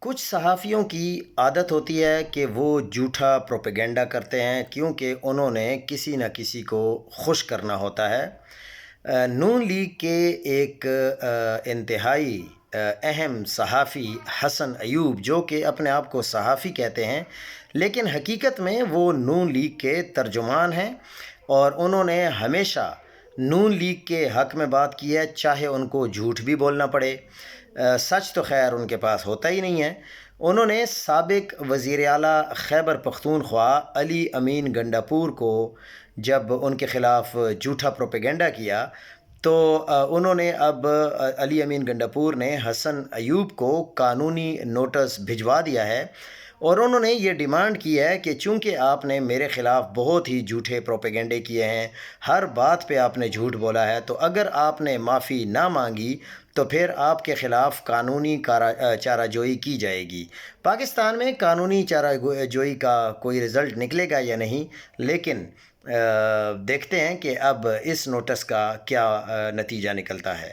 کچھ صحافیوں کی عادت ہوتی ہے کہ وہ جھوٹا پروپیگنڈا کرتے ہیں کیونکہ انہوں نے کسی نہ کسی کو خوش کرنا ہوتا ہے۔ نون لیگ کے ایک انتہائی اہم صحافی حسن ایوب، جو کہ اپنے آپ کو صحافی کہتے ہیں لیکن حقیقت میں وہ نون لیگ کے ترجمان ہیں، اور انہوں نے ہمیشہ نون لیگ کے حق میں بات کی ہے، چاہے ان کو جھوٹ بھی بولنا پڑے۔ سچ تو خیر ان کے پاس ہوتا ہی نہیں ہے۔ انہوں نے سابق وزیر اعلیٰ خیبر پختونخوا علی امین گنڈاپور کو جب ان کے خلاف جھوٹا پروپیگنڈا کیا تو انہوں نے اب علی امین گنڈاپور نے حسن ایوب کو قانونی نوٹس بھجوا دیا ہے، اور انہوں نے یہ ڈیمانڈ کی ہے کہ چونکہ آپ نے میرے خلاف بہت ہی جھوٹے پروپیگنڈے کیے ہیں، ہر بات پہ آپ نے جھوٹ بولا ہے، تو اگر آپ نے معافی نہ مانگی تو پھر آپ کے خلاف قانونی چارہ جوئی کی جائے گی۔ پاکستان میں قانونی چارہ جوئی کا کوئی رزلٹ نکلے گا یا نہیں، لیکن دیکھتے ہیں کہ اب اس نوٹس کا کیا نتیجہ نکلتا ہے۔